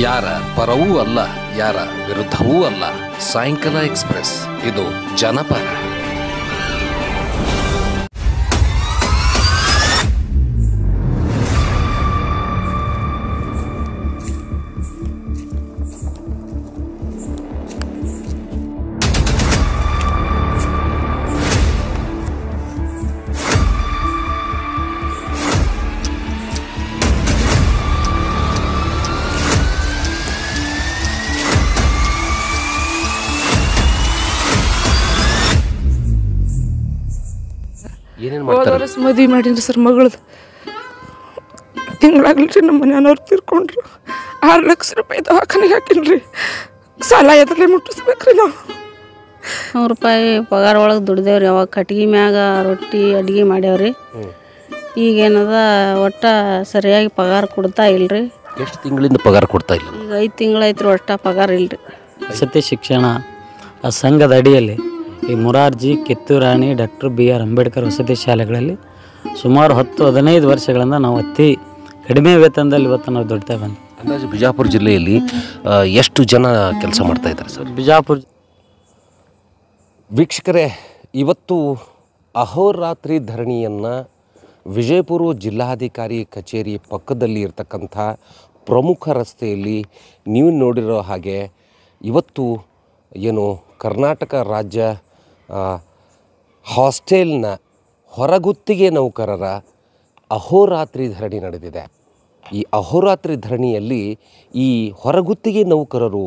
ಯಾರ ಪರವೂ ಅಲ್ಲ, ಯಾರ ವಿರುದ್ಧವೂ ಅಲ್ಲ. ಸಾಯಂಕಾಲ ಎಕ್ಸ್‌ಪ್ರೆಸ್, ಇದು ಜನಪರ. ಮದುವೆ ಮಾಡೀನಿ ಸರ್. ಮಗಳದು ತಿಂಗಳಾಗ್ಲಿ ನಮ್ಮ ಮನೆಯವ್ರು ತೀರ್ಕೊಂಡ್ರು. 6 ಲಕ್ಷ ರೂಪಾಯಿ ದವಾಖಾನೆಗೆ ಹಾಕಿನ್ರಿ. ಸಾಲ ಎದರಲ್ಲೇ ಮುಟ್ಟಿಸ್ಬೇಕ್ರಿ ನಾವು. 100 ರೂಪಾಯಿ ಪಗಾರ ಒಳಗೆ ದುಡ್ದೇವ್ರಿ. ಅವಾಗ ಕಟ್ಗೆ ಮ್ಯಾಗ ರೊಟ್ಟಿ ಅಡುಗೆ ಮಾಡ್ಯಾವ್ರಿ. ಈಗೇನದ ಒಟ್ಟ ಸರಿಯಾಗಿ ಪಗಾರ ಕೊಡ್ತಾ ಇಲ್ರಿ. ಎಷ್ಟು ತಿಂಗಳಿಂದ ಪಗಾರ ಕೊಡ್ತಾ ಇಲ್ಲ? ಈಗ 5 ತಿಂಗಳಾಯ್ತು ಒಟ್ಟ ಪಗಾರ ಇಲ್ರಿ. ವಸತಿ ಶಿಕ್ಷಣ ಸಂಘದ ಅಡಿಯಲ್ಲಿ ಈ ಮುರಾರ್ಜಿ, ಕಿತ್ತೂರಾಣಿ, ಡಾಕ್ಟರ್ BR ಅಂಬೇಡ್ಕರ್ ವಸತಿ ಶಾಲೆಗಳಲ್ಲಿ ಸುಮಾರು 10-15 ವರ್ಷಗಳಿಂದ ನಾವು ಅತಿ ಕಡಿಮೆ ವೇತನದಲ್ಲಿ ಇವತ್ತು ನಾವು ದುಡಿತಾ ಬಂದು. ಅಂದಾಜು ಬಿಜಾಪುರ ಜಿಲ್ಲೆಯಲ್ಲಿ ಎಷ್ಟು ಜನ ಕೆಲಸ ಮಾಡ್ತಾ ಇದ್ದಾರೆ ಸರ್? ಬಿಜಾಪುರ ವೀಕ್ಷಕರೇ, ಇವತ್ತು ಅಹೋರಾತ್ರಿ ಧರಣಿಯನ್ನು ವಿಜಯಪುರ ಜಿಲ್ಲಾಧಿಕಾರಿ ಕಚೇರಿ ಪಕ್ಕದಲ್ಲಿ ಇರತಕ್ಕಂಥ ಪ್ರಮುಖ ರಸ್ತೆಯಲ್ಲಿ ನೀವು ನೋಡಿರೋ ಹಾಗೆ ಇವತ್ತು ಏನು ಕರ್ನಾಟಕ ರಾಜ್ಯ ಹಾಸ್ಟೆಲ್ನ ಹೊರಗುತ್ತಿಗೆ ನೌಕರರ ಅಹೋರಾತ್ರಿ ಧರಣಿ ನಡೆದಿದೆ. ಈ ಅಹೋರಾತ್ರಿ ಧರಣಿಯಲ್ಲಿ ಈ ಹೊರಗುತ್ತಿಗೆ ನೌಕರರು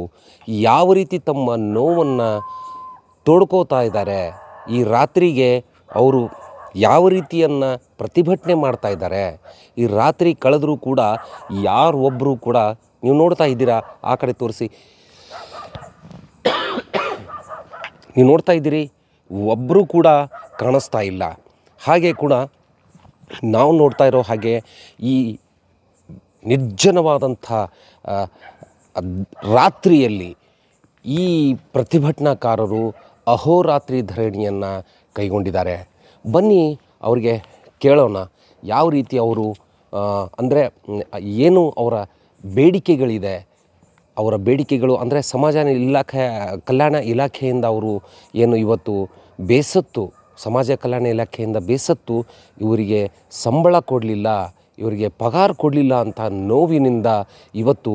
ಯಾವ ರೀತಿ ತಮ್ಮ ನೋವನ್ನು ತೋಡ್ಕೋತಾ ಇದ್ದಾರೆ, ಈ ರಾತ್ರಿಗೆ ಅವರು ಯಾವ ರೀತಿಯನ್ನು ಪ್ರತಿಭಟನೆ ಮಾಡ್ತಾ ಇದ್ದಾರೆ, ಈ ರಾತ್ರಿ ಕಳೆದರೂ ಕೂಡ ಯಾರೊಬ್ಬರು ಕೂಡ, ನೀವು ನೋಡ್ತಾ ಇದ್ದೀರಾ, ಆ ಕಡೆ ತೋರಿಸಿ, ನೀವು ನೋಡ್ತಾ ಇದ್ದೀರಿ, ಒಬ್ಬರು ಕೂಡ ಕಾಣಿಸ್ತಾ ಇಲ್ಲ. ಹಾಗೆ ಕೂಡ ನಾವು ನೋಡ್ತಾ ಇರೋ ಹಾಗೆ ಈ ನಿರ್ಜನವಾದಂಥ ರಾತ್ರಿಯಲ್ಲಿ ಈ ಪ್ರತಿಭಟನಾಕಾರರು ಅಹೋರಾತ್ರಿ ಧರಣಿಯನ್ನು ಕೈಗೊಂಡಿದ್ದಾರೆ. ಬನ್ನಿ ಅವರಿಗೆ ಕೇಳೋಣ ಯಾವ ರೀತಿ ಅವರು ಅಂದರೆ ಏನು ಅವರ ಬೇಡಿಕೆಗಳಿದೆ. ಅವರ ಬೇಡಿಕೆಗಳು ಅಂದರೆ ಕಲ್ಯಾಣ ಇಲಾಖೆಯಿಂದ ಅವರು ಏನು ಇವತ್ತು ಬೇಸತ್ತು, ಸಮಾಜ ಕಲ್ಯಾಣ ಇಲಾಖೆಯಿಂದ ಬೇಸತ್ತು ಇವರಿಗೆ ಸಂಬಳ ಕೊಡಲಿಲ್ಲ, ಇವರಿಗೆ ಪಗಾರ ಕೊಡಲಿಲ್ಲ ಅಂತ ನೋವಿನಿಂದ ಇವತ್ತು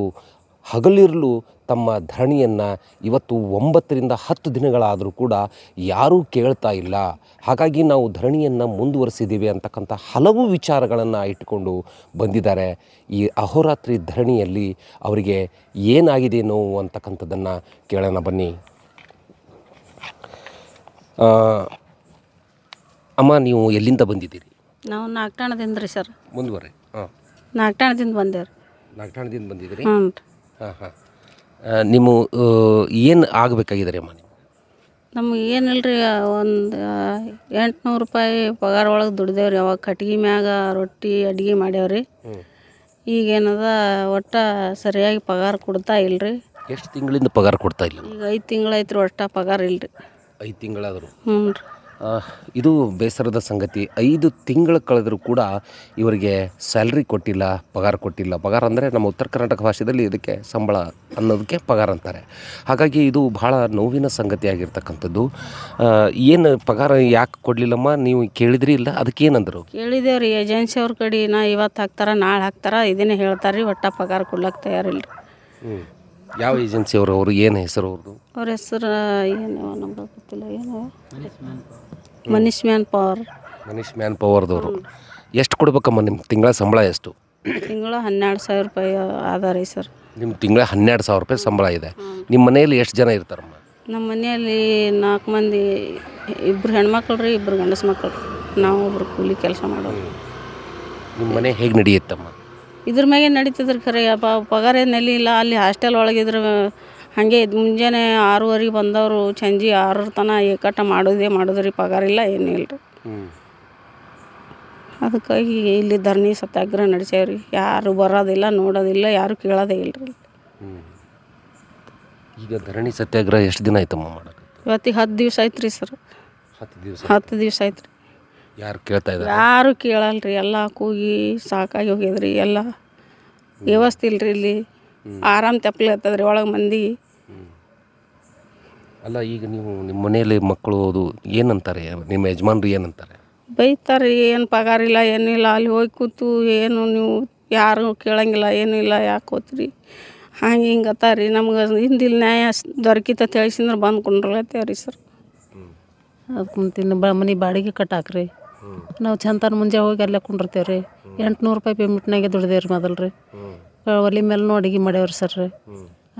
ಹಗಲಿರಲು ತಮ್ಮ ಧರಣಿಯನ್ನು ಇವತ್ತು 9ರಿಂದ 10 ದಿನಗಳಾದರೂ ಕೂಡ ಯಾರೂ ಕೇಳ್ತಾ ಇಲ್ಲ. ಹಾಗಾಗಿ ನಾವು ಧರಣಿಯನ್ನು ಮುಂದುವರಿಸಿದ್ದೀವಿ ಅಂತಕ್ಕಂಥ ಹಲವು ವಿಚಾರಗಳನ್ನು ಇಟ್ಟುಕೊಂಡು ಬಂದಿದ್ದಾರೆ. ಈ ಅಹೋರಾತ್ರಿ ಧರಣಿಯಲ್ಲಿ ಅವರಿಗೆ ಏನಾಗಿದೆ ನೋವು ಅಂತಕ್ಕಂಥದ್ದನ್ನು ಕೇಳೋಣ ಬನ್ನಿ. ಅಮ್ಮ, ನೀವು ಎಲ್ಲಿಂದ ಬಂದಿದ್ದೀರಿ? ನಾವು ನಾಗಠಾಣದಿಂದ ರೀ ಸರ್. ಮುಂದುವರೆ. ನಾಗಠಾಣದಿಂದ ಬಂದೇವ್ರಿ. ನಾಗಠಾಣದಿಂದ ಬಂದಿದ್ದೀರಿ? ಹ್ಞೂ. ಹಾಂ. ನಿಮ್ಮ ಏನು ಆಗಬೇಕಾಗಿದೆ ಅಮ್ಮ? ನಮ್ಗೆ ಏನಿಲ್ರಿ, ಒಂದು 800 ರೂಪಾಯಿ ಪಗಾರ ಒಳಗೆ ದುಡ್ದೇವ್ರಿ. ಅವಾಗ ಕಟ್ಗೆ ಮ್ಯಾಗ ರೊಟ್ಟಿ ಅಡುಗೆ ಮಾಡ್ಯಾವ್ರಿ. ಈಗೇನದ ಒಟ್ಟ ಸರಿಯಾಗಿ ಪಗಾರ ಕೊಡ್ತಾ ಇಲ್ರಿ. ಎಷ್ಟು ತಿಂಗಳಿಂದ ಪಗಾರ ಕೊಡ್ತಾ ಇಲ್ಲ? ಈಗ 5 ತಿಂಗಳಾಯ್ತು ರೀ, ಒಟ್ಟ ಪಗಾರ ಇಲ್ರಿ. 5 ತಿಂಗಳಾದರೂ? ಹ್ಞೂ ರೀ. ಇದು ಬೇಸರದ ಸಂಗತಿ. 5 ತಿಂಗಳು ಕಳೆದರೂ ಕೂಡ ಇವರಿಗೆ ಸ್ಯಾಲ್ರಿ ಕೊಟ್ಟಿಲ್ಲ, ಪಗಾರ ಕೊಟ್ಟಿಲ್ಲ. ಪಗಾರ ಅಂದರೆ ನಮ್ಮ ಉತ್ತರ ಕರ್ನಾಟಕ ಭಾಷೆಯಲ್ಲಿ ಇದಕ್ಕೆ ಸಂಬಳ ಅನ್ನೋದಕ್ಕೆ ಪಗಾರ ಅಂತಾರೆ. ಹಾಗಾಗಿ ಇದು ಭಾಳ ನೋವಿನ ಸಂಗತಿ ಆಗಿರ್ತಕ್ಕಂಥದ್ದು. ಏನು ಪಗಾರ ಯಾಕೆ ಕೊಡಲಿಲ್ಲಮ್ಮ ನೀವು ಕೇಳಿದ್ರಿ? ಇಲ್ಲ, ಅದಕ್ಕೆ ಏನಂದರು? ಕೇಳಿದೇವ್ರಿ ಏಜೆನ್ಸಿ ಅವ್ರ ಕಡೆ, ಇವತ್ತು ಹಾಕ್ತಾರ ನಾಳೆ ಹಾಕ್ತಾರ ಇದನ್ನೇ ಹೇಳ್ತಾರೆ ರೀ. ಒಟ್ಟ ಪಗಾರ ಕೊಡ್ಲಕ್ಕೆ ತಯಾರಿಲ್ಲ ರೀ. ಯಾವ ಏಜೆನ್ಸಿ ಅವರು? ಏನು ಹೆಸರು ಅವ್ರದ್ದು? ಅವ್ರ ಹೆಸರು ಏನು ನಮ್ಗೆ ಗೊತ್ತಿಲ್ಲ. ಏನು ಮನೀಶ್ ಮ್ಯಾನ್ ಪವರ್ದವರು. ಎಷ್ಟು ಕೊಡ್ಬೇಕಮ್ಮ? ನಿಮ್ಮ ತಿಂಗಳ ಸಂಬಳ ಎಷ್ಟು? ತಿಂಗಳ 12,000 ರೂಪಾಯಿ ಅದ ರೀ ಸರ್. ನಿಮ್ಮ ತಿಂಗಳ 12,000 ರೂಪಾಯಿ ಸಂಬಳ ಇದೆ. ನಿಮ್ಮ ಮನೆಯಲ್ಲಿ ಎಷ್ಟು ಜನ ಇರ್ತಾರಮ್ಮ? ನಮ್ಮ ಮನೆಯಲ್ಲಿ 4 ಮಂದಿ, 2 ಹೆಣ್ಮಕ್ಳು ರೀ, 2 ಗಂಡಸು ಮಕ್ಕಳು. ನಾವು ಒಬ್ರು ಕೂಲಿ ಕೆಲಸ ಮಾಡೋದು. ನಿಮ್ಮ ಮನೆ ಹೇಗೆ ನಡೆಯುತ್ತಮ್ಮ? ಇದ್ರ ಮ್ಯಾಗೆ ನಡೀತಿದ್ರಿ. ಖರೆ ಪಗಾರ ಏನಲ್ಲಿ ಇಲ್ಲ. ಅಲ್ಲಿ ಹಾಸ್ಟೆಲ್ ಒಳಗಿದ್ರೆ ಹಾಗೆ ಮುಂಜಾನೆ 6:30 ಬಂದವರು ಸಂಜೆ 6 ತನಕ ಏಕಟ ಮಾಡೋದ್ರಿ. ಪಗಾರ ಇಲ್ಲ, ಏನೂ ಇಲ್ಲ ರೀ. ಅದಕ್ಕಾಗಿ ಇಲ್ಲಿ ಧರಣಿ ಸತ್ಯಾಗ್ರಹ ನಡೆಸ್ಯಾವ್ರಿ. ಯಾರು ಬರೋದಿಲ್ಲ, ನೋಡೋದಿಲ್ಲ, ಯಾರು ಕೇಳೋದೇ ಇಲ್ಲ ರೀ. ಈಗ ಧರಣಿ ಸತ್ಯಾಗ್ರಹ ಎಷ್ಟು ದಿನ ಆಯ್ತಮ್ಮ ಮಾಡೋದು? ಇವತ್ತಿಗೆ 10 ದಿವಸ ಆಯ್ತು ರೀ ಸರ್. 10 ದಿವಸ ಆಯ್ತು ರೀ. ಯಾರು ಕೇಳ್ತಾ ಇದ್ದಾರೆ? ಯಾರು ಕೇಳಲ್ರಿ. ಎಲ್ಲ ಕೂಗಿ ಸಾಕಾಗಿ ಹೋಗ್ಯದ್ರಿ. ಎಲ್ಲ ವ್ಯವಸ್ಥೆ ಇಲ್ರಿ ಇಲ್ಲಿ. ಆರಾಮ್ ತೆಪ್ಪಲೆ ಹತ್ತದ್ರಿ ಒಳಗೆ ಮಂದಿ. ಅಲ್ಲ, ಈಗ ನೀವು ನಿಮ್ಮ ಮನೆಯಲ್ಲಿ ಮಕ್ಕಳು ಅದು ಏನಂತಾರೆ, ನಿಮ್ಮ ಯಜಮಾನ್ರು ಏನಂತಾರೆ? ಬೈತಾರೆ, ಏನು ಪಗಾರ ಇಲ್ಲ ಏನಿಲ್ಲ, ಅಲ್ಲಿ ಹೋಗಿ ಕೂತು ಏನು ನೀವು ಯಾರು ಕೇಳಂಗಿಲ್ಲ ಏನಿಲ್ಲ, ಯಾಕೆ ಹೋತ್ರಿ ಹಂಗೆ ಹಿಂಗೆ ಅತ್ತಾರಿ. ನಮ್ಗೆ ಹಿಂದಿಲ್ ನ್ಯಾಯ ದೊರಕಿತ ತಿಳಿಸಿದ್ರೆ ಬಂದು ಕುಂಡ್ರಲತ್ತೇವ್ರಿ ಸರ್. ಅದಕ್ಕೆ ಮುಂತಿನ ಮನೆ ಬಾಡಿಗೆ ಕಟ್ಟಾಕ್ರಿ. ನಾವು ಚಂತನ ಮುಂಜೆ ಹೋಗಿ ಅಲ್ಲೇ ಕುಂಡಿರ್ತೇವೆ ರೀ. 800 ರೂಪಾಯಿ ಪೇಮೆಂಟ್ನಾಗೆ ದುಡ್ದೇವ್ರಿ ಮೊದಲು ರೀ. ಒಲೆ ಮೇಲೆ ಅಡುಗೆ ಮಾಡ್ಯಾವ್ರಿ ಸರ್ ರೀ.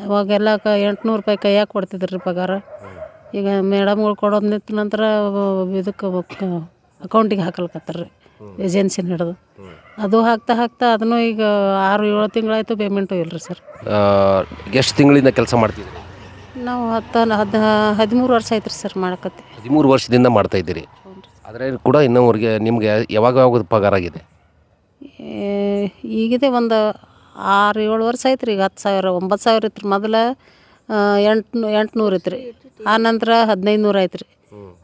ಅವಾಗೆಲ್ಲ 800 ರೂಪಾಯಿ ಕೈಯಾಗ ಕೊಡ್ತಿದ್ರಿ ಪಗಾರ. ಈಗ ಮೇಡಮ್ಗಳು ಕೊಡೋದು ನಿಂತ ನಂತರ ಇದಕ್ಕೆ ಅಕೌಂಟಿಗೆ ಹಾಕಲ್ಕತ್ತಾರ ರೀ, ಏಜೆನ್ಸಿನ ಹಿಡಿದು. ಅದು ಹಾಕ್ತಾ ಅದನ್ನು ಈಗ 6-7 ತಿಂಗಳಾಯ್ತು ಪೇಮೆಂಟು ಇಲ್ಲ ರೀ ಸರ್. ಎಷ್ಟು ತಿಂಗಳಿಂದ ಕೆಲಸ ಮಾಡ್ತಿದ್ದೀರಿ? ನಾವು 13 ವರ್ಷ ಆಯ್ತು ರೀ ಸರ್ ಮಾಡಕತ್ತಿ. 13 ವರ್ಷದಿಂದ ಮಾಡ್ತಾ ಇದ್ದೀರಿ. ಆದರೆ ಕೂಡ ಇನ್ನೂವರೆಗೆ ನಿಮಗೆ ಯಾವಾಗ ಪಗಾರ ಆಗಿದೆ? ಈಗಿದೆ ಒಂದು 6-7 ವರ್ಷ ಆಯ್ತು ರೀ. ಈಗ 10,000 9,000 ಇತ್ತು ರೀ ಮೊದಲು. 800 ಇತ್ತು ರೀ. ಆ ನಂತರ 1,500 ಆಯ್ತು ರೀ.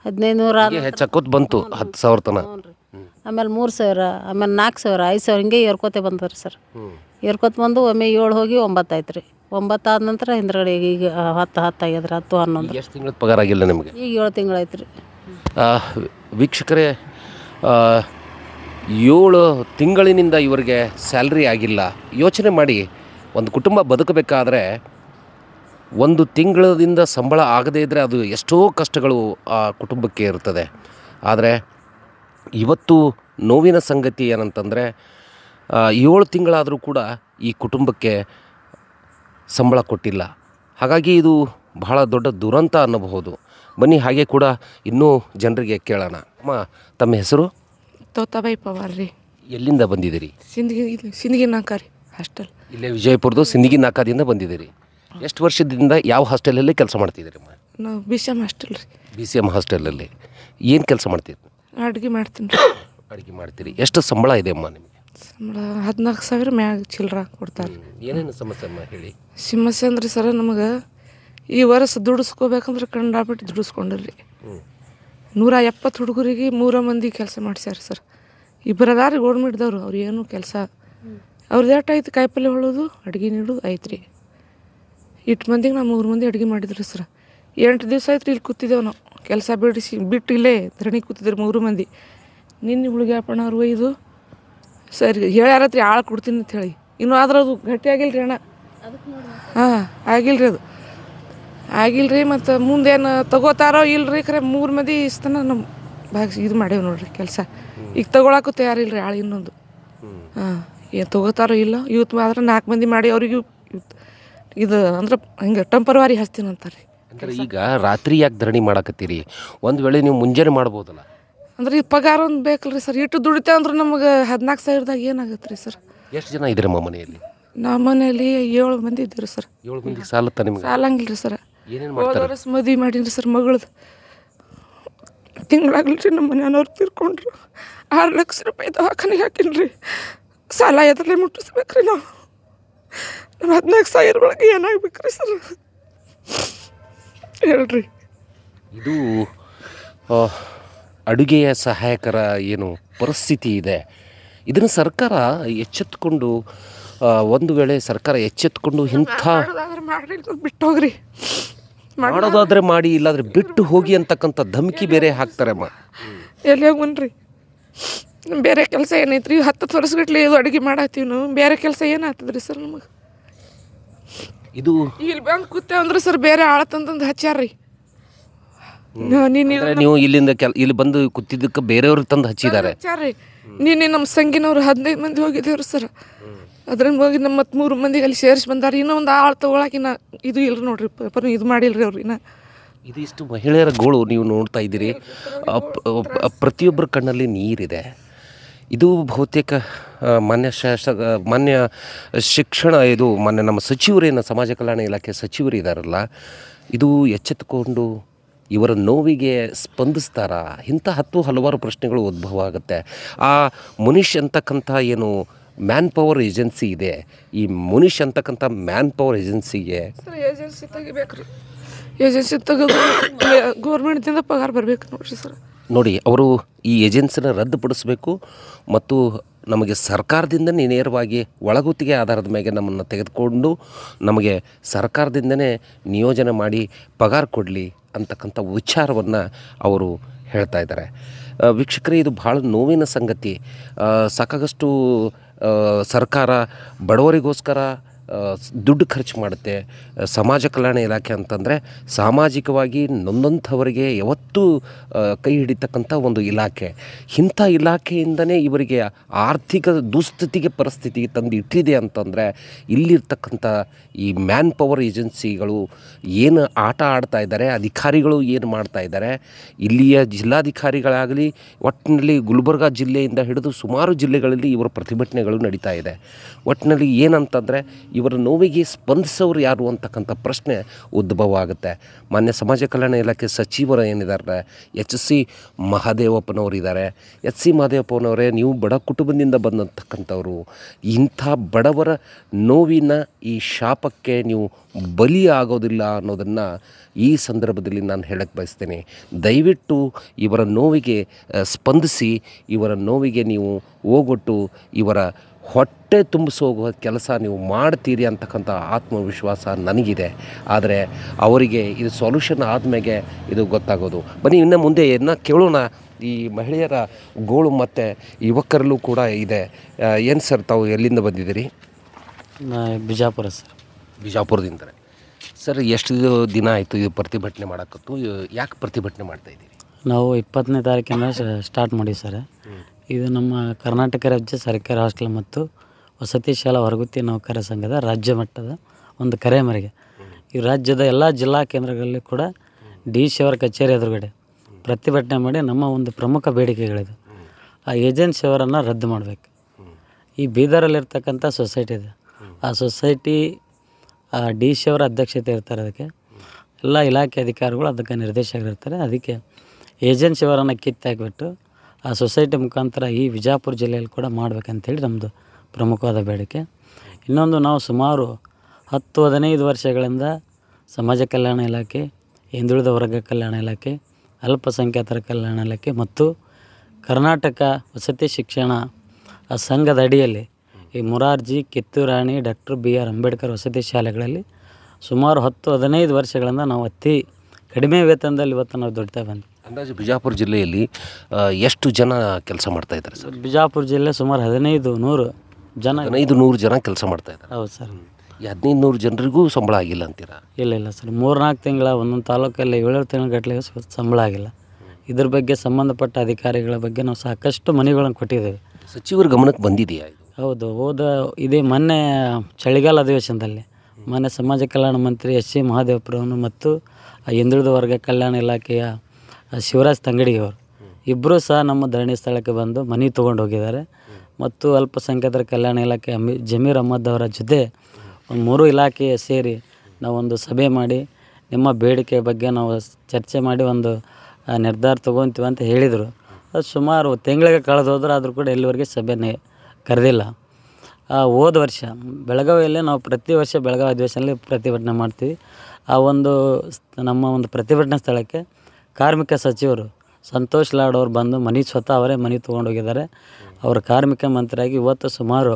1,500 ಹೆಚ್ಚಾಕೋತ್ ಬಂತು 10,000 ತನಕ. ಆಮೇಲೆ 3,000, ಆಮೇಲೆ 4,000, 5,000 ಹಿಂಗೆ ಏರ್ಕೋತೆ ಬಂತಾರೆ ಸರ್. ಏರ್ಕೋತ ಬಂದು ಒಮ್ಮೆ 7 ಹೋಗಿ 9 ಆಯ್ತು ರೀ. 9 ಆದ ನಂತರ ಹಿಂದ್ಗಡೆ ಈಗ 10 ಆಗ್ಯದ್ರಿ. 10 11 ಎಷ್ಟು ತಿಂಗಳ ಪಗಾರ ಆಗಿಲ್ಲ ನಿಮಗೆ? ಈಗ 7 ತಿಂಗಳು ಆಯ್ತು ರೀ. ವೀಕ್ಷಕರೇ, 7 ತಿಂಗಳಿನಿಂದ ಇವರಿಗೆ ಸ್ಯಾಲ್ರಿ ಆಗಿಲ್ಲ. ಯೋಚನೆ ಮಾಡಿ, ಒಂದು ಕುಟುಂಬ ಬದುಕಬೇಕಾದ್ರೆ 1 ತಿಂಗಳದಿಂದ ಸಂಬಳ ಆಗದೇ ಇದ್ದರೆ ಅದು ಎಷ್ಟೋ ಕಷ್ಟಗಳು ಆ ಕುಟುಂಬಕ್ಕೆ ಇರ್ತದೆ. ಆದರೆ ಇವತ್ತು ನೋವಿನ ಸಂಗತಿ ಏನಂತಂದರೆ 7 ತಿಂಗಳಾದರೂ ಕೂಡ ಈ ಕುಟುಂಬಕ್ಕೆ ಸಂಬಳ ಕೊಟ್ಟಿಲ್ಲ. ಹಾಗಾಗಿ ಇದು ಬಹಳ ದೊಡ್ಡ ದುರಂತ ಅನ್ನಬಹುದು. ಬನ್ನಿ, ಹಾಗೆ ಕೂಡ ಇನ್ನೂ ಜನರಿಗೆ ಕೇಳೋಣ. ಅಮ್ಮ, ತಮ್ಮ ಹೆಸರು? ತೋತಾಬಾಯಿ ಪವಾರ್ ರೀ. ಎಲ್ಲಿಂದ ಬಂದಿದ್ದೀರಿ? ಸಿಂದಗಿ ನಾಕ ರೀ, ಹಾಸ್ಟೆಲ್. ಇಲ್ಲೇ ವಿಜಯಪುರದ ಸಿಂದಗಿ ನಾಕಾದಿಂದ ಬಂದಿದ್ದೀರಿ. ಎಷ್ಟು ವರ್ಷದಿಂದ ಯಾವ ಹಾಸ್ಟೆಲಲ್ಲಿ ಕೆಲಸ ಮಾಡ್ತಿದ್ದೀರಿ? ನಾವು BCM ಹಾಸ್ಟೆಲ್ ರೀ. BCM ಹಾಸ್ಟೆಲಲ್ಲಿ ಏನು ಕೆಲಸ ಮಾಡ್ತೀರಿ? ಅಡುಗೆ ಮಾಡ್ತೀನಿ ರೀ. ಅಡುಗೆ ಮಾಡ್ತೀರಿ. ಎಷ್ಟು ಸಂಬಳ ಇದೆ ಅಮ್ಮ ನಿಮಗೆ? ಸಂಬಳ 14,000 ಮ್ಯಾಗ ಚಿಲ್ಲರ ಕೊಡ್ತಾರೆ. ಏನೇನು ಸಮಸ್ಯೆ ಅಮ್ಮ ಹೇಳಿ? ಸಮಸ್ಯೆ ಅಂದ್ರೆ ಸರ ನಮಗೆ ಈ ವರ್ಷ ದುಡಿಸ್ಕೋಬೇಕಂದ್ರೆ ಕಂಡಾಬಿಟ್ಟು ದುಡಿಸ್ಕೊಂಡ್ರಿ. 170 ಹುಡುಗರಿಗೆ 3 ಮಂದಿ ಕೆಲಸ ಮಾಡ್ಸ್ಯಾರ ಸರ್. ಇಬ್ಬರು ಅದಾರ ಗೌರ್ಮೆಂಟ್ದವ್ರು. ಅವ್ರು ಏನು ಕೆಲಸ ಅವ್ರದ್ದು ಎಷ್ಟು ಐತೆ, ಕಾಯಿಪಲ್ಲೆ ಹೊಳೋದು ಅಡುಗೆ ನೀಡೋದು ಐತೆ ರೀ. 8 ಮಂದಿಗೆ ನಾವು 3 ಮಂದಿ ಅಡುಗೆ ಮಾಡಿದ್ರಿ ಸರ್. 8 ದಿವಸ ಆಯ್ತು ರೀ ಇಲ್ಲಿ ಕೂತಿದ್ದೇವೆ ನಾವು. ಕೆಲಸ ಬಿಟ್ಟು ಇಲ್ಲೇ ಧರಣಿ ಕೂತಿದ್ರಿ 3 ಮಂದಿ. ನಿನ್ನೆ ಹುಡುಗಿ ಅಪ್ಪಣ್ಣ ಅವ್ರು ಒಯ್ದು ಸರಿ ಹೇಳ್ಯಾರತ್ರಿ ಆಳು ಕೊಡ್ತೀನಿ ಅಂತ ಹೇಳಿ. ಇನ್ನೂ ಆದ್ರೆ ಅದು ಗಟ್ಟಿ ಆಗಿಲ್ಲ ರೀ ಅಣ್ಣ. ಹಾಂ, ಆಗಿಲ್ಲ ರೀ, ಅದು ಆಗಿಲ್ಲ ರೀ. ಮತ್ತು ಮುಂದೇನು ತಗೋತಾರೋ ಇಲ್ಲರಿ. ಖರೆ 3 ಮಂದಿ ಇಷ್ಟನ ನಮ್ಮ ಇದು ಮಾಡೇವು ನೋಡ್ರಿ ಕೆಲಸ. ಈಗ ತಗೊಳಕ್ಕೂ ತಯಾರಿಲ್ಲ ರೀ ಆಳು ಇನ್ನೊಂದು. ಹಾಂ, ಏನು ತಗೋತಾರೋ ಇಲ್ಲ. ಇವತ್ತು ಆದ್ರೆ 4 ಮಂದಿ ಮಾಡಿ ಅವ್ರಿಗೆ ಇದು ಅಂದ್ರೆ ಹಿಂಗೆ ಟೆಂಪರವರಿ ಹಚ್ತೀನಿ ಅಂತಾರೆ ರೀ. ಅಂದರೆ ಈಗ ರಾತ್ರಿ ಯಾಕೆ ಧರಣಿ ಮಾಡಕತ್ತೀರಿ? ಒಂದು ವೇಳೆ ನೀವು ಮುಂಜಾನೆ ಮಾಡ್ಬೋದಲ್ಲ? ಅಂದ್ರೆ ಈ ಪಗಾರ ಒಂದು ಬೇಕಲ್ರಿ ಸರ್. ಇಟ್ಟು ದುಡಿತೇವೆ ಅಂದ್ರೆ ನಮಗೆ 14,000ದಾಗ ಏನಾಗುತ್ತೆ ರೀ ಸರ್? ಎಷ್ಟು ಜನ ಇದ್ದೀರಮ್ಮ ಮನೆಯಲ್ಲಿ? ನಮ್ಮ ಮನೆಯಲ್ಲಿ 7 ಮಂದಿ ಇದ್ದೀರಿ ಸರ್. 7 ಮಂದಿಗೆ ಸಾಲುತ್ತಾ ನಿಮಗೆ? ಸಾಲಂಗಿಲ್ಲ ರೀ ಸರ್. ಏನೇನು ಮಾಡ್ತಾರೆ? ಮದುವೆ ಮಾಡೀನಿ ಸರ್ ಮಗಳದು. ತಿಂಗಳಾಗ್ಲಿ ರೀ ನಮ್ಮ ಮನೆಯವ್ರು ತೀರ್ಕೊಂಡ್ರು. 6 ಲಕ್ಷ ರೂಪಾಯಿ ದವಾಖಾನೆಗೆ ಹಾಕಿನ್ರಿ. ಸಾಲ ಎದರಲ್ಲೇ ಮುಟ್ಟಿಸ್ಬೇಕ್ರಿ ನಾವು. ನಮ್ಮ 14,000 ಒಳಗೆ ಏನಾಗ್ಬೇಕ್ರಿ ಸರ್ ಹೇಳ್ರಿ. ಇದು ಅಡುಗೆಯ ಸಹಾಯಕರ ಏನು ಪರಿಸ್ಥಿತಿ ಇದೆ, ಇದನ್ನು ಸರ್ಕಾರ ಎಚ್ಚೆತ್ತುಕೊಂಡು, ಒಂದು ವೇಳೆ ಸರ್ಕಾರ ಎಚ್ಚೆತ್ತುಕೊಂಡು ಇಂಥ ಬಿಟ್ಟು ಹೋಗ್ರಿ, ಮಾಡೋದಾದರೆ ಮಾಡಿ, ಇಲ್ಲಾಂದರೆ ಬಿಟ್ಟು ಹೋಗಿ ಅಂತಕ್ಕಂಥ ಧಮಕಿ ಬೇರೆ ಹಾಕ್ತಾರಮ್ಮ. ಎಲ್ಲಿ ಹೋಗ್ಬನ್ರಿ, ಬೇರೆ ಕೆಲಸ ಏನೈತ್ರಿ? 10 ವರ್ಷಗಟ್ಲೆ ಇದು ಅಡುಗೆ ಮಾಡತ್ತೀವಿ ನಾವು. ಬೇರೆ ಕೆಲಸ ಏನಾಗ್ತದ್ರಿ ಸರ್ ನಮಗೆ? ಇದು ಇಲ್ಲಿ ಬಂದು ಕೂತೇವೆ ಅಂದ್ರೆ ಸರ್ ಬೇರೆ ಆಳ ತಂದು ಹಚ್ಚಾರ್ರಿ. ನೀವು ಇಲ್ಲಿಂದ ಇಲ್ಲಿ ಬಂದು ಕೂತಿದ್ದಕ್ಕೆ ಬೇರೆಯವ್ರಿಗೆ ತಂದು ಹಚ್ಚಿದ್ದಾರೆ. ಹಚ್ಚಾರ್ರಿ. ನಿನ್ನೆ ನಮ್ಮ ಸಂಗಿನವ್ರು 15 ಮಂದಿ ಹೋಗಿದ್ದೇವ್ರಿ ಸರ್. ಅದ್ರಂಗೆ ಹೋಗಿ ನಮ್ಮ 3 ಮಂದಿಗೆ ಅಲ್ಲಿ ಸೇರಿಸಿ ಬಂದಾರ. ಇನ್ನೂ ಒಂದು ಆಳು ತೊಗೊಳಕಿನ್ನ ಇದು ಇಲ್ರಿ ನೋಡ್ರಿ, ಪೇಪರ್ ಇದು ಮಾಡಿಲ್ರಿ ಅವ್ರು ಇನ್ನ. ಇದಿಷ್ಟು ಮಹಿಳೆಯರ ಗೋಳು ನೀವು ನೋಡ್ತಾ ಇದ್ದೀರಿ. ಪ್ರತಿಯೊಬ್ಬರ ಕಣ್ಣಲ್ಲಿ ನೀರಿದೆ. ಇದು ಬಹುತೇಕ ಮಾನ್ಯ ಶಿಕ್ಷಣ, ಇದು ಮಾನ್ಯ ನಮ್ಮ ಸಚಿವರೇನು, ಸಮಾಜ ಕಲ್ಯಾಣ ಇಲಾಖೆ ಸಚಿವರು ಇದ್ದಾರಲ್ಲ, ಇದು ಎಚ್ಚೆತ್ತುಕೊಂಡು ಇವರ ನೋವಿಗೆ ಸ್ಪಂದಿಸ್ತಾರಾ? ಇಂಥ ಹಲವಾರು ಪ್ರಶ್ನೆಗಳು ಉದ್ಭವ ಆಗುತ್ತೆ. ಆ ಮುನೀಶ್ ಅಂತಕ್ಕಂಥ ಏನು ಮ್ಯಾನ್ ಪವರ್ ಏಜೆನ್ಸಿ ಇದೆ, ಈ ಮುನೀಶ್ ಅಂತಕ್ಕಂಥ ಮ್ಯಾನ್ ಪವರ್ ಏಜೆನ್ಸಿಗೆ ಏಜೆನ್ಸಿ ತೆಗಿಬೇಕ್ರಿ. ಏಜೆನ್ಸಿ ತೆಗೆದು ಗೌರ್ಮೆಂಟ್ದಿಂದ ಪಗಾರ ಬರ್ಬೇಕು ನೋಡ್ರಿ ಸರ್. ನೋಡಿ, ಅವರು ಈ ಏಜೆನ್ಸಿನ ರದ್ದುಪಡಿಸಬೇಕು ಮತ್ತು ನಮಗೆ ಸರ್ಕಾರದಿಂದನೇ ನೇರವಾಗಿ ಒಳಗುತ್ತಿಗೆ ಆಧಾರದ ಮೇಲೆ ನಮ್ಮನ್ನು ತೆಗೆದುಕೊಂಡು ನಮಗೆ ಸರ್ಕಾರದಿಂದನೇ ನಿಯೋಜನೆ ಮಾಡಿ ಪಗಾರ ಕೊಡಲಿ ಅಂತಕ್ಕಂಥ ವಿಚಾರವನ್ನು ಅವರು ಹೇಳ್ತಾ ಇದ್ದಾರೆ. ವೀಕ್ಷಕರೇ, ಇದು ಭಾಳ ನೋವಿನ ಸಂಗತಿ. ಸಾಕಾಗಷ್ಟು ಸರ್ಕಾರ ಬಡವರಿಗೋಸ್ಕರ ದುಡ್ಡು ಖರ್ಚು ಮಾಡುತ್ತೆ. ಸಮಾಜ ಕಲ್ಯಾಣ ಇಲಾಖೆ ಅಂತಂದರೆ ಸಾಮಾಜಿಕವಾಗಿ ನೊಂದಂಥವರಿಗೆ ಯಾವತ್ತೂ ಕೈ ಹಿಡಿತಕ್ಕಂಥ ಒಂದು ಇಲಾಖೆ. ಇಂಥ ಇಲಾಖೆಯಿಂದನೇ ಇವರಿಗೆ ಆರ್ಥಿಕ ದುಸ್ಥಿತಿಗೆ ಪರಿಸ್ಥಿತಿಗೆ ತಂದು ಇಟ್ಟಿದೆ ಅಂತಂದರೆ ಇಲ್ಲಿರ್ತಕ್ಕಂಥ ಈ ಮ್ಯಾನ್ ಪವರ್ ಏಜೆನ್ಸಿಗಳು ಏನು ಆಟ ಆಡ್ತಾ ಇದ್ದಾರೆ, ಅಧಿಕಾರಿಗಳು ಏನು ಮಾಡ್ತಾ ಇದ್ದಾರೆ, ಇಲ್ಲಿಯ ಜಿಲ್ಲಾಧಿಕಾರಿಗಳಾಗಲಿ, ಒಟ್ಟಿನಲ್ಲಿ ಗುಲ್ಬರ್ಗ ಜಿಲ್ಲೆಯಿಂದ ಹಿಡಿದು ಸುಮಾರು ಜಿಲ್ಲೆಗಳಲ್ಲಿ ಇವರ ಪ್ರತಿಭಟನೆಗಳು ನಡೀತಾ ಇದೆ. ಒಟ್ಟಿನಲ್ಲಿ ಏನಂತಂದರೆ ಇವರ ನೋವಿಗೆ ಸ್ಪಂದಿಸೋರು ಯಾರು ಅಂತಕ್ಕಂಥ ಪ್ರಶ್ನೆ ಉದ್ಭವ ಆಗುತ್ತೆ. ಮಾನ್ಯ ಸಮಾಜ ಕಲ್ಯಾಣ ಇಲಾಖೆ ಸಚಿವರು ಏನಿದ್ದಾರೆ, ಎಚ್.ಸಿ. ಮಹದೇವಪ್ಪನವರಿದ್ದಾರೆ. ಎಚ್.ಸಿ. ಮಹದೇವಪ್ಪನವರೇ, ನೀವು ಬಡ ಕುಟುಂಬದಿಂದ ಬಂದಂತಕ್ಕಂಥವ್ರು. ಇಂಥ ಬಡವರ ನೋವಿನ ಈ ಶಾಪಕ್ಕೆ ನೀವು ಬಲಿ ಆಗೋದಿಲ್ಲ ಅನ್ನೋದನ್ನು ಈ ಸಂದರ್ಭದಲ್ಲಿ ನಾನು ಹೇಳಕ್ಕೆ ಬಯಸ್ತೇನೆ. ದಯವಿಟ್ಟು ಇವರ ನೋವಿಗೆ ಸ್ಪಂದಿಸಿ, ಇವರ ನೋವಿಗೆ ನೀವು ಹೋಗೊಟ್ಟು ಇವರ ಹೊಟ್ಟೆ ತುಂಬಿಸೋಗುವ ಕೆಲಸ ನೀವು ಮಾಡ್ತೀರಿ ಅಂತಕ್ಕಂಥ ಆತ್ಮವಿಶ್ವಾಸ ನನಗಿದೆ. ಆದರೆ ಅವರಿಗೆ ಇದು ಸೊಲ್ಯೂಷನ್ ಆದಮೇಲೆ ಇದು ಗೊತ್ತಾಗೋದು. ಬನ್ನಿ ಇನ್ನು ಮುಂದೆ ಕೇಳೋಣ. ಈ ಮಹಿಳೆಯರ ಗೋಳು ಮತ್ತು ಯುವಕರಲ್ಲೂ ಕೂಡ ಇದೆ. ಏನು ಸರ್, ತಾವು ಎಲ್ಲಿಂದ ಬಂದಿದ್ದೀರಿ? ಬಿಜಾಪುರ ಸರ್. ಬಿಜಾಪುರದಿಂದ. ಸರ್, ಎಷ್ಟು ದಿನ ಆಯಿತು ಇದು ಪ್ರತಿಭಟನೆ ಮಾಡೋಕ್ಕತ್ತು? ಯಾಕೆ ಪ್ರತಿಭಟನೆ ಮಾಡ್ತಾಯಿದ್ದೀರಿ? ನಾವು 20ನೇ ತಾರೀಕಿಂದ ಸ್ಟಾರ್ಟ್ ಮಾಡೀವಿ ಸರ್. ಇದು ನಮ್ಮ ಕರ್ನಾಟಕ ರಾಜ್ಯ ಸರ್ಕಾರಿ ಹಾಸ್ಟೆಲ್ ಮತ್ತು ವಸತಿ ಶಾಲಾ ಹೊರಗುತ್ತಿ ನೌಕರರ ಸಂಘದ ರಾಜ್ಯ ಮಟ್ಟದ ಒಂದು ಕರೆ ಮೇರೆಗೆ ಈ ರಾಜ್ಯದ ಎಲ್ಲ ಜಿಲ್ಲಾ ಕೇಂದ್ರಗಳಲ್ಲಿ ಕೂಡ DC ಅವರ ಕಚೇರಿ ಎದುರುಗಡೆ ಪ್ರತಿಭಟನೆ ಮಾಡಿ ನಮ್ಮ ಒಂದು ಪ್ರಮುಖ ಬೇಡಿಕೆಗಳಿದೆ. ಆ ಏಜೆನ್ಸಿ ಅವರನ್ನು ರದ್ದು ಮಾಡಬೇಕು. ಈ ಬೀದರಲ್ಲಿರ್ತಕ್ಕಂಥ ಸೊಸೈಟಿ ಇದೆ. ಆ ಸೊಸೈಟಿ DC ಅವರ ಅಧ್ಯಕ್ಷತೆ ಇರ್ತಾರೆ. ಅದಕ್ಕೆ ಎಲ್ಲ ಇಲಾಖೆ ಅಧಿಕಾರಿಗಳು ಅದಕ್ಕೆ ನಿರ್ದೇಶಕರಿರ್ತಾರೆ. ಅದಕ್ಕೆ ಏಜೆನ್ಸಿ ಅವರನ್ನು ಕಿತ್ತಾಕಿಬಿಟ್ಟು ಆ ಸೊಸೈಟಿ ಮುಖಾಂತರ ಈ ವಿಜಾಪುರ ಜಿಲ್ಲೆಯಲ್ಲಿ ಕೂಡ ಮಾಡಬೇಕಂತೇಳಿ ನಮ್ಮದು ಪ್ರಮುಖವಾದ ಬೇಡಿಕೆ. ಇನ್ನೊಂದು, ನಾವು ಸುಮಾರು 10-15 ವರ್ಷಗಳಿಂದ ಸಮಾಜ ಕಲ್ಯಾಣ ಇಲಾಖೆ, ಹಿಂದುಳಿದ ವರ್ಗ ಕಲ್ಯಾಣ ಇಲಾಖೆ, ಅಲ್ಪಸಂಖ್ಯಾತರ ಕಲ್ಯಾಣ ಇಲಾಖೆ ಮತ್ತು ಕರ್ನಾಟಕ ವಸತಿ ಶಿಕ್ಷಣ ಸಂಘದ ಅಡಿಯಲ್ಲಿ ಈ ಮೊರಾರ್ಜಿ, ಕಿತ್ತೂರು ರಾಣಿ, ಡಾಕ್ಟರ್ B.R. ಅಂಬೇಡ್ಕರ್ ವಸತಿ ಶಾಲೆಗಳಲ್ಲಿ ಸುಮಾರು 10-15 ವರ್ಷಗಳಿಂದ ನಾವು ಅತಿ ಕಡಿಮೆ ವೇತನದಲ್ಲಿ ಇವತ್ತು ನಾವು ದುಡಿತಾ ಬಂದ್ವಿ. ಅಂದಾಜು ಬಿಜಾಪುರ ಜಿಲ್ಲೆಯಲ್ಲಿ ಎಷ್ಟು ಜನ ಕೆಲಸ ಮಾಡ್ತಾ ಇದ್ದಾರೆ ಸರ್? ಬಿಜಾಪುರ ಜಿಲ್ಲೆ ಸುಮಾರು 1500 ಜನ 1500 ಜನ ಕೆಲಸ ಮಾಡ್ತಾ ಇದ್ದಾರೆ. ಹೌದು ಸರ್. ಈ 1500 ಜನರಿಗೂ ಸಂಬಳ ಆಗಿಲ್ಲ ಅಂತೀರಾ? ಇಲ್ಲ ಸರ್, 3-4 ತಿಂಗಳ ಒಂದೊಂದು ತಾಲೂಕಲ್ಲಿ 7 ತಿಂಗಳ ಗಟ್ಟಲೆ ಸಂಬಳ ಆಗಿಲ್ಲ. ಇದ್ರ ಬಗ್ಗೆ ಸಂಬಂಧಪಟ್ಟ ಅಧಿಕಾರಿಗಳ ಬಗ್ಗೆ ನಾವು ಸಾಕಷ್ಟು ಮನವಿಗಳನ್ನು ಕೊಟ್ಟಿದ್ದೇವೆ. ಸಚಿವರ ಗಮನಕ್ಕೆ ಬಂದಿದೆಯಾ ಇದು? ಹೌದು, ಇದೇ ಮೊನ್ನೆ ಚಳಿಗಾಲ ಅಧಿವೇಶನದಲ್ಲಿ ಮೊನ್ನೆ ಸಮಾಜ ಕಲ್ಯಾಣ ಮಂತ್ರಿ ಎಚ್.ಸಿ. ಮಹದೇವಪ್ಪರವನು ಮತ್ತು ಹಿಂದುಳಿದ ವರ್ಗ ಕಲ್ಯಾಣ ಇಲಾಖೆಯ ಶಿವರಾಜ್ ತಂಗಡಿಯವರು ಇಬ್ಬರೂ ಸಹ ನಮ್ಮ ಧರಣಿ ಸ್ಥಳಕ್ಕೆ ಬಂದು ಮನೆ ತೊಗೊಂಡು ಹೋಗಿದ್ದಾರೆ. ಮತ್ತು ಅಲ್ಪಸಂಖ್ಯಾತರ ಕಲ್ಯಾಣ ಇಲಾಖೆ ಜಮೀರ್ ಅಹ್ಮದ್ ಅವರ ಜೊತೆ ಒಂದು 3 ಇಲಾಖೆ ಸೇರಿ ನಾವೊಂದು ಸಭೆ ಮಾಡಿ ನಿಮ್ಮ ಬೇಡಿಕೆ ಬಗ್ಗೆ ನಾವು ಚರ್ಚೆ ಮಾಡಿ ಒಂದು ನಿರ್ಧಾರ ತೊಗೊತೀವಿ ಅಂತ ಹೇಳಿದರು. ಅದು ಸುಮಾರು ತಿಂಗಳಿಗೆ ಕಳೆದು ಹೋದ್ರೆ ಆದರೂ ಕೂಡ ಇಲ್ಲಿವರೆಗೆ ಸಭೆನೇ ಕರೆದಿಲ್ಲ. ಹೋದ ವರ್ಷ ಬೆಳಗಾವಿಯಲ್ಲೇ ನಾವು ಪ್ರತಿ ವರ್ಷ ಬೆಳಗಾವಿ ಅಧಿವೇಶನದಲ್ಲಿ ಪ್ರತಿಭಟನೆ ಮಾಡ್ತೀವಿ. ಆ ಒಂದು ನಮ್ಮ ಒಂದು ಪ್ರತಿಭಟನಾ ಸ್ಥಳಕ್ಕೆ ಕಾರ್ಮಿಕ ಸಚಿವರು ಸಂತೋಷ್ ಲಾಡ್ ಅವರು ಬಂದು ಸ್ವತಃ ಅವರೇ ಮನೆ ತೊಗೊಂಡೋಗಿದ್ದಾರೆ. ಅವರು ಕಾರ್ಮಿಕ ಮಂತ್ರಿಯಾಗಿ ಇವತ್ತು ಸುಮಾರು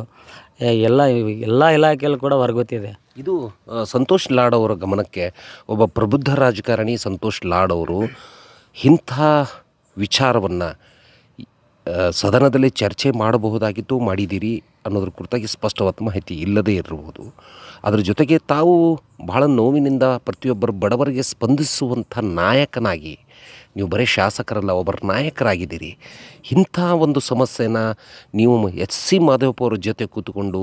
ಎಲ್ಲ ಇಲಾಖೆಯಲ್ಲೂ ಕೂಡ ಹೊರಗುತ್ತಿದೆ. ಇದು ಸಂತೋಷ್ ಲಾಡ್ ಅವರ ಗಮನಕ್ಕೆ ಒಬ್ಬ ಪ್ರಬುದ್ಧ ರಾಜಕಾರಣಿ ಸಂತೋಷ್ ಲಾಡ್ ಅವರು ಇಂಥ ವಿಚಾರವನ್ನು ಸದನದಲ್ಲಿ ಚರ್ಚೆ ಮಾಡಬಹುದಾಗಿತ್ತು, ಮಾಡಿದ್ದೀರಿ ಅನ್ನೋದ್ರ ಕುರಿತಾಗಿ ಸ್ಪಷ್ಟವಾದ ಮಾಹಿತಿ ಇಲ್ಲದೇ ಇರಬಹುದು. ಅದರ ಜೊತೆಗೆ ತಾವು ಬಹಳ ನೋವಿನಿಂದ ಪ್ರತಿಯೊಬ್ಬರು ಬಡವರಿಗೆ ಸ್ಪಂದಿಸುವಂಥ ನಾಯಕನಾಗಿ, ನೀವು ಬರೀ ಶಾಸಕರಲ್ಲ, ಒಬ್ಬರ ನಾಯಕರಾಗಿದ್ದೀರಿ. ಇಂಥ ಒಂದು ಸಮಸ್ಯೆನ ನೀವು ಎಚ್.ಸಿ. ಮಹದೇವಪ್ಪ ಅವರ ಜೊತೆ ಕೂತ್ಕೊಂಡು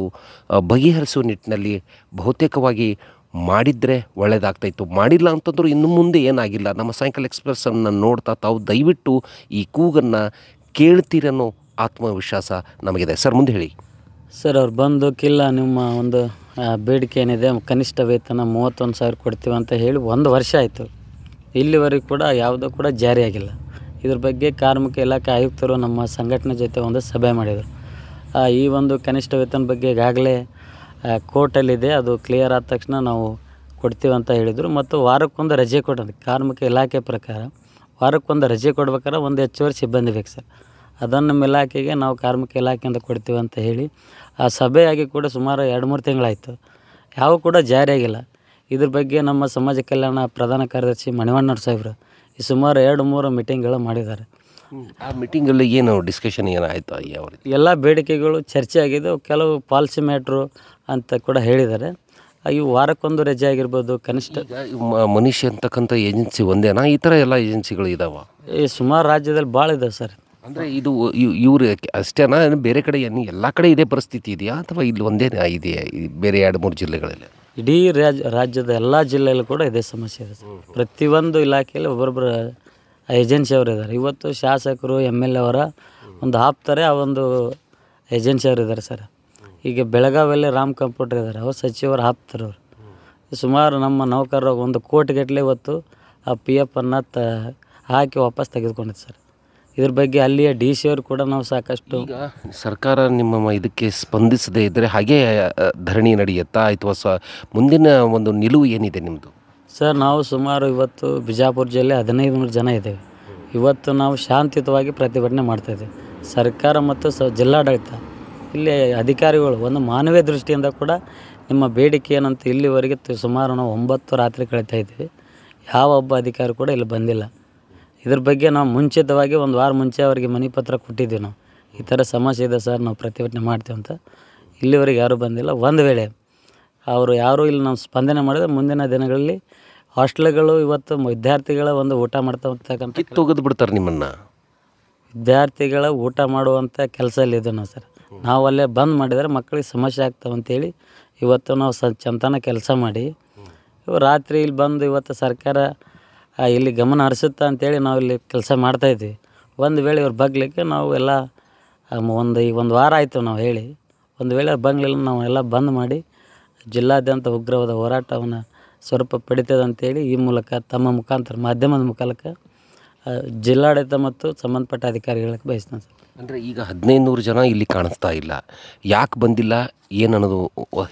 ಬಗೆಹರಿಸುವ ನಿಟ್ಟಿನಲ್ಲಿ ಬಹುತೇಕವಾಗಿ ಮಾಡಿದರೆ ಒಳ್ಳೆಯದಾಗ್ತಾಯಿತ್ತು. ಮಾಡಿಲ್ಲ ಅಂತಂದ್ರೂ ಇನ್ನು ಮುಂದೆ ಏನಾಗಿಲ್ಲ. ನಮ್ಮ ಸಾಯಂಕಾಲ ಎಕ್ಸ್ಪ್ರೆಸ್ಸನ್ನು ನೋಡ್ತಾ ತಾವು ದಯವಿಟ್ಟು ಈ ಕೂಗನ್ನು ಕೇಳ್ತೀರನ್ನೋ ಆತ್ಮವಿಶ್ವಾಸ ನಮಗಿದೆ. ಸರ್, ಮುಂದೆ ಹೇಳಿ. ಸರ್, ಅವ್ರು ಬಂದು ನಿಮ್ಮ ಒಂದು ಬೇಡಿಕೆ ಏನಿದೆ, ಕನಿಷ್ಠ ವೇತನ 31,000 ಕೊಡ್ತೀವಿ ಅಂತ ಹೇಳಿ 1 ವರ್ಷ ಆಯಿತು. ಇಲ್ಲಿವರೆಗೂ ಕೂಡ ಯಾವುದೂ ಕೂಡ ಜಾರಿಯಾಗಿಲ್ಲ. ಇದ್ರ ಬಗ್ಗೆ ಕಾರ್ಮಿಕ ಇಲಾಖೆ ಆಯುಕ್ತರು ನಮ್ಮ ಸಂಘಟನೆ ಜೊತೆ ಒಂದು ಸಭೆ ಮಾಡಿದರು. ಈ ಒಂದು ಕನಿಷ್ಠ ವೇತನ ಬಗ್ಗೆ ಈಗಾಗಲೇ ಕೋರ್ಟಲ್ಲಿದೆ, ಅದು ಕ್ಲಿಯರ್ ಆದ ತಕ್ಷಣ ನಾವು ಕೊಡ್ತೀವಿ ಅಂತ ಹೇಳಿದರು. ಮತ್ತು ವಾರಕ್ಕೊಂದು ರಜೆ ಕೊಟ್ಟರು. ಕಾರ್ಮಿಕ ಇಲಾಖೆ ಪ್ರಕಾರ ವಾರಕ್ಕೊಂದು ರಜೆ ಕೊಡ್ಬೇಕಾದ್ರೆ ಒಂದು ಹೆಚ್ಚುವರಿ ಸಿಬ್ಬಂದಿ ಬೇಕು ಸರ್. ಅದನ್ನು ನಮ್ಮ ಇಲಾಖೆಗೆ ನಾವು ಕಾರ್ಮಿಕ ಇಲಾಖೆಯಿಂದ ಕೊಡ್ತೀವಿ ಅಂತ ಹೇಳಿ ಆ ಸಭೆಯಾಗಿ ಕೂಡ ಸುಮಾರು 2-3 ತಿಂಗಳಾಯಿತು. ಯಾವ ಕೂಡ ಜಾರಿಯಾಗಿಲ್ಲ. ಇದ್ರ ಬಗ್ಗೆ ನಮ್ಮ ಸಮಾಜ ಕಲ್ಯಾಣ ಪ್ರಧಾನ ಕಾರ್ಯದರ್ಶಿ ಮಣಿವಣ್ಣವ್ರ ಸಾಹೇಬರು ಈ ಸುಮಾರು 2-3 ಮೀಟಿಂಗ್ಗಳು ಮಾಡಿದ್ದಾರೆ. ಆ ಮೀಟಿಂಗಲ್ಲಿ ಏನು ಡಿಸ್ಕಷನ್ ಏನಾಯಿತು? ಯಾವ ರೀತಿ ಎಲ್ಲ ಬೇಡಿಕೆಗಳು ಚರ್ಚೆ ಆಗಿದೆ. ಕೆಲವು ಪಾಲಿಸಿ ಮ್ಯಾಟ್ರು ಅಂತ ಕೂಡ ಹೇಳಿದ್ದಾರೆ. ಇವು ವಾರಕ್ಕೊಂದು ರಜೆ ಆಗಿರ್ಬೋದು, ಕನಿಷ್ಠ ಮನುಷ್ಯ ಅಂತಕ್ಕಂಥ ಏಜೆನ್ಸಿ ಒಂದೇನಾ, ಈ ಥರ ಎಲ್ಲ ಏಜೆನ್ಸಿಗಳು ಇದಾವೆ? ಈ ಸುಮಾರು ರಾಜ್ಯದಲ್ಲಿ ಭಾಳ ಇದಾವೆ ಸರ್. ಅಂದರೆ ಇದು ಇವ್ರು ಅಷ್ಟೇನಾ, ಬೇರೆ ಕಡೆ ಎಲ್ಲ ಕಡೆ ಇದೇ ಪರಿಸ್ಥಿತಿ ಇದೆಯಾ ಅಥವಾ ಇಲ್ಲಿ ಒಂದೇ ಇದೆಯಾ ಬೇರೆ 2-3 ಜಿಲ್ಲೆಗಳಲ್ಲಿ? ಇಡೀ ರಾಜ್ಯದ ಎಲ್ಲ ಜಿಲ್ಲೆಯಲ್ಲೂ ಕೂಡ ಇದೇ ಸಮಸ್ಯೆ ಇದೆ ಸರ್. ಪ್ರತಿಯೊಂದು ಇಲಾಖೆಯಲ್ಲಿ ಒಬ್ಬೊಬ್ಬರು ಏಜೆನ್ಸಿಯವರು ಇದ್ದಾರೆ. ಇವತ್ತು ಶಾಸಕರು MLA ಅವರ ಒಂದು ಆಪ್ತಾರೆ ಆ ಒಂದು ಏಜೆನ್ಸಿಯವರು ಇದ್ದಾರೆ ಸರ್. ಈಗ ಬೆಳಗಾವಿಯಲ್ಲಿ ರಾಮ್ ಕಂಪ್ಯೂಟರ್ ಇದ್ದಾರೆ, ಅವ್ರು ಸಚಿವರು ಆಪ್ತರವರು. ಸುಮಾರು ನಮ್ಮ ನೌಕರರು 1 ಕೋಟಿಗಟ್ಟಲೆ ಇವತ್ತು ಆ PF ಅನ್ನು ಹಾಕಿ ವಾಪಸ್ ತೆಗೆದುಕೊಂಡಿದ್ದು ಸರ್. ಇದ್ರ ಬಗ್ಗೆ ಅಲ್ಲಿಯ DC ಅವರು ಕೂಡ ನಾವು ಸಾಕಷ್ಟು ಈಗ ಸರ್ಕಾರ ನಿಮ್ಮ ಇದಕ್ಕೆ ಸ್ಪಂದಿಸದೇ ಇದ್ದರೆ ಹಾಗೇ ಧರಣಿ ನಡೆಯುತ್ತಾ ಅಥವಾ ಮುಂದಿನ ಒಂದು ನಿಲುವು ಏನಿದೆ ನಿಮ್ಮದು? ಸರ್, ನಾವು ಸುಮಾರು ಇವತ್ತು ಬಿಜಾಪುರ ಜಿಲ್ಲೆ 1500 ಜನ ಇದ್ದೇವೆ. ಇವತ್ತು ನಾವು ಶಾಂತಿಯುತವಾಗಿ ಪ್ರತಿಭಟನೆ ಮಾಡ್ತಾಯಿದ್ದೇವೆ. ಸರ್ಕಾರ ಮತ್ತು ಜಿಲ್ಲಾಡಳಿತ ಇಲ್ಲಿ ಅಧಿಕಾರಿಗಳು ಒಂದು ಮಾನವೀಯ ದೃಷ್ಟಿಯಿಂದ ಕೂಡ ನಿಮ್ಮ ಬೇಡಿಕೆ ಏನಂತ ಇಲ್ಲಿವರೆಗೆ ಸುಮಾರು ನಾವು 9 ರಾತ್ರಿ ಕಳೀತಾ ಇದ್ದೀವಿ. ಯಾವ ಒಬ್ಬ ಅಧಿಕಾರಿ ಕೂಡ ಇಲ್ಲಿ ಬಂದಿಲ್ಲ. ಇದ್ರ ಬಗ್ಗೆ ನಾವು ಮುಂಚಿತವಾಗಿ 1 ವಾರ ಮುಂಚೆ ಅವರಿಗೆ ಮನೆ ಪತ್ರ ಕೊಟ್ಟಿದ್ದೀವಿ. ನಾವು ಈ ಥರ ಸಮಸ್ಯೆ ಇದೆ ಸರ್, ನಾವು ಪ್ರತಿಭಟನೆ ಮಾಡ್ತೀವಿ ಅಂತ. ಇಲ್ಲಿವರೆಗೆ ಯಾರೂ ಬಂದಿಲ್ಲ. ಒಂದು ವೇಳೆ ಅವರು ಯಾರೂ ಇಲ್ಲಿ ನಾವು ಸ್ಪಂದನೆ ಮಾಡಿದ್ರೆ ಮುಂದಿನ ದಿನಗಳಲ್ಲಿ ಹಾಸ್ಟೆಲ್ಗಳು ಇವತ್ತು ವಿದ್ಯಾರ್ಥಿಗಳ ಒಂದು ಊಟ ಮಾಡ್ತಕ್ಕಂಥ ಕಿತ್ತೊಗೆದು ಬಿಡ್ತಾರೆ ನಿಮ್ಮನ್ನು. ವಿದ್ಯಾರ್ಥಿಗಳ ಊಟ ಮಾಡುವಂಥ ಕೆಲಸದಲ್ಲಿದ್ದು ನಾವು ಸರ್. ನಾವು ಅಲ್ಲೇ ಬಂದ್ ಮಾಡಿದರೆ ಮಕ್ಕಳಿಗೆ ಸಮಸ್ಯೆ ಆಗ್ತಾವಂತೇಳಿ ಇವತ್ತು ನಾವು ಚಂತನ ಕೆಲಸ ಮಾಡಿ ರಾತ್ರಿ ಇಲ್ಲಿ ಬಂದು ಇವತ್ತು ಸರ್ಕಾರ ಇಲ್ಲಿ ಗಮನ ಹರಿಸುತ್ತಾ ಅಂತೇಳಿ ನಾವು ಇಲ್ಲಿ ಕೆಲಸ ಮಾಡ್ತಾಯಿದ್ವಿ. ಒಂದು ವೇಳೆ ಇವ್ರು ಬಗ್ಲಿಕ್ಕೆ ನಾವು ಎಲ್ಲ ಒಂದು ವಾರ ಆಯಿತು ನಾವು ಹೇಳಿ. ಒಂದು ವೇಳೆ ಬಂಗ್ಲಿಲ್ಲ ನಾವು ಎಲ್ಲ ಬಂದ್ ಮಾಡಿ ಜಿಲ್ಲಾದ್ಯಂತ ಉಗ್ರವಾದ ಹೋರಾಟವನ್ನು ಸ್ವರೂಪ ಪಡಿತದೆ ಅಂತೇಳಿ ಈ ಮೂಲಕ ತಮ್ಮ ಮುಖಾಂತರ ಮಾಧ್ಯಮದ ಮೂಲಕ ಜಿಲ್ಲಾಡಳಿತ ಮತ್ತು ಸಂಬಂಧಪಟ್ಟ ಅಧಿಕಾರಿಗಳಿಗೆ ಬಯಸ್ತಾನೆ ಸರ್. ಅಂದರೆ ಈಗ 1500 ಜನ ಇಲ್ಲಿ ಕಾಣಿಸ್ತಾ ಇಲ್ಲ, ಯಾಕೆ ಬಂದಿಲ್ಲ ಏನನ್ನೋದು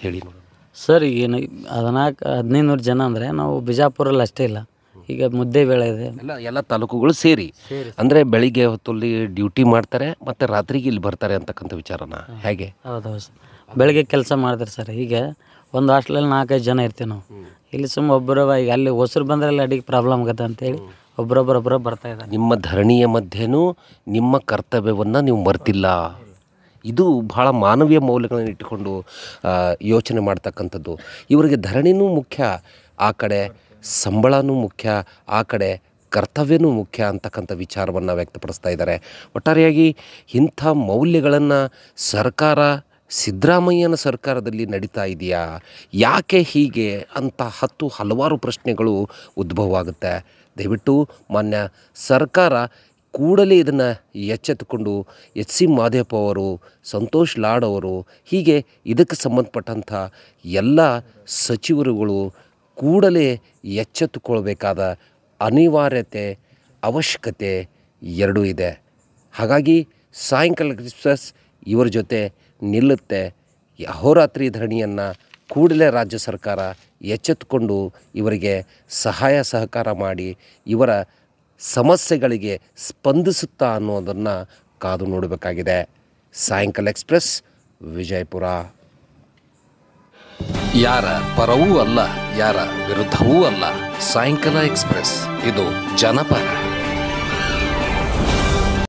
ಹೇಳಿ ನೋಡೋಣ ಸರ್. ಏನು 1500 ಜನ ಅಂದರೆ ನಾವು ಬಿಜಾಪುರಲ್ಲಿ ಅಷ್ಟೇ ಇಲ್ಲ, ಈಗ ಮುದ್ದೇಬೇಳೆ ಇದೆ, ಎಲ್ಲ ತಾಲೂಕುಗಳು ಸೇರಿ ಅಂದರೆ ಬೆಳಿಗ್ಗೆ ಹೊತ್ತಲ್ಲಿ ಡ್ಯೂಟಿ ಮಾಡ್ತಾರೆ ಮತ್ತು ರಾತ್ರಿಗೆ ಇಲ್ಲಿ ಬರ್ತಾರೆ ಅಂತಕ್ಕಂಥ ವಿಚಾರನ ಹೇಗೆ? ಹೌದೌದು ಸರ್, ಬೆಳಗ್ಗೆ ಕೆಲಸ ಮಾಡ್ತಾರೆ ಸರ್. ಈಗ ಒಂದು ಹಾಸ್ಟೆಲಲ್ಲಿ 4-5 ಜನ ಇರ್ತೀವಿ ನಾವು. ಇಲ್ಲಿ ಒಬ್ಬರು ಈಗ ಅಲ್ಲಿ ಹೊಸರು ಬಂದರೆ ಅಲ್ಲಿ ಅಡಿಗೆ ಪ್ರಾಬ್ಲಮ್ ಆಗುತ್ತೆ ಅಂತೇಳಿ ಒಬ್ಬರೊಬ್ಬರೊಬ್ಬರು ಬರ್ತಾ ಇದ್ದಾರೆ. ನಿಮ್ಮ ಧರಣಿಯ ಮಧ್ಯೆನೂ ನಿಮ್ಮ ಕರ್ತವ್ಯವನ್ನು ನೀವು ಮರ್ತಿಲ್ಲ. ಇದು ಭಾಳ ಮಾನವೀಯ ಮೌಲ್ಯಗಳನ್ನು ಇಟ್ಟುಕೊಂಡು ಯೋಚನೆ ಮಾಡ್ತಕ್ಕಂಥದ್ದು. ಇವರಿಗೆ ಧರಣಿನೂ ಮುಖ್ಯ, ಆ ಕಡೆ ಸಂಬಳನೂ ಮುಖ್ಯ, ಆ ಕಡೆ ಕರ್ತವ್ಯನೂ ಮುಖ್ಯ ಅಂತಕ್ಕಂಥ ವಿಚಾರವನ್ನು ವ್ಯಕ್ತಪಡಿಸ್ತಾ ಇದ್ದಾರೆ. ಒಟ್ಟಾರೆಯಾಗಿ ಇಂಥ ಮೌಲ್ಯಗಳನ್ನು ಸರ್ಕಾರ ಸಿದ್ದರಾಮಯ್ಯನ ಸರ್ಕಾರದಲ್ಲಿ ನಡೀತಾ ಇದೆಯಾ, ಯಾಕೆ ಹೀಗೆ ಅಂತ ಹಲವಾರು ಪ್ರಶ್ನೆಗಳು ಉದ್ಭವ ಆಗುತ್ತೆ. ದಯವಿಟ್ಟು ಮಾನ್ಯ ಸರ್ಕಾರ ಕೂಡಲೇ ಇದನ್ನು ಎಚ್ಚೆತ್ತುಕೊಂಡು HC ಮಾದೇವಪ್ಪ ಅವರು, ಸಂತೋಷ್ ಲಾಡ್ ಅವರು, ಹೀಗೆ ಇದಕ್ಕೆ ಸಂಬಂಧಪಟ್ಟಂಥ ಎಲ್ಲ ಸಚಿವರುಗಳು ಕೂಡಲೇ ಎಚ್ಚೆತ್ತುಕೊಳ್ಬೇಕಾದ ಅನಿವಾರ್ಯತೆ, ಅವಶ್ಯಕತೆ ಎರಡೂ ಇದೆ. ಹಾಗಾಗಿ ಸಾಯಂಕಾಲ ಎಕ್ಸ್‌ಪ್ರೆಸ್ ಇವರ ಜೊತೆ ನಿಲ್ಲುತ್ತೆ. ಅಹೋರಾತ್ರಿ ಧರಣಿಯನ್ನು ಕೂಡಲೇ ರಾಜ್ಯ ಸರ್ಕಾರ ಎಚ್ಚೆತ್ತುಕೊಂಡು ಇವರಿಗೆ ಸಹಾಯ ಸಹಕಾರ ಮಾಡಿ ಇವರ ಸಮಸ್ಯೆಗಳಿಗೆ ಸ್ಪಂದಿಸುತ್ತಾ ಅನ್ನೋದನ್ನು ಕಾದು ನೋಡಬೇಕಾಗಿದೆ. ಸಾಯಂಕಾಲ ಎಕ್ಸ್‌ಪ್ರೆಸ್, ವಿಜಯಪುರ. ಯಾರ ಪರವೂ ಅಲ್ಲ, ಯಾರ ವಿರುದ್ಧವೂ ಅಲ್ಲ. ಸಾಯಂಕಾಲ ಎಕ್ಸ್‌ಪ್ರೆಸ್, ಇದು ಜನಪರ.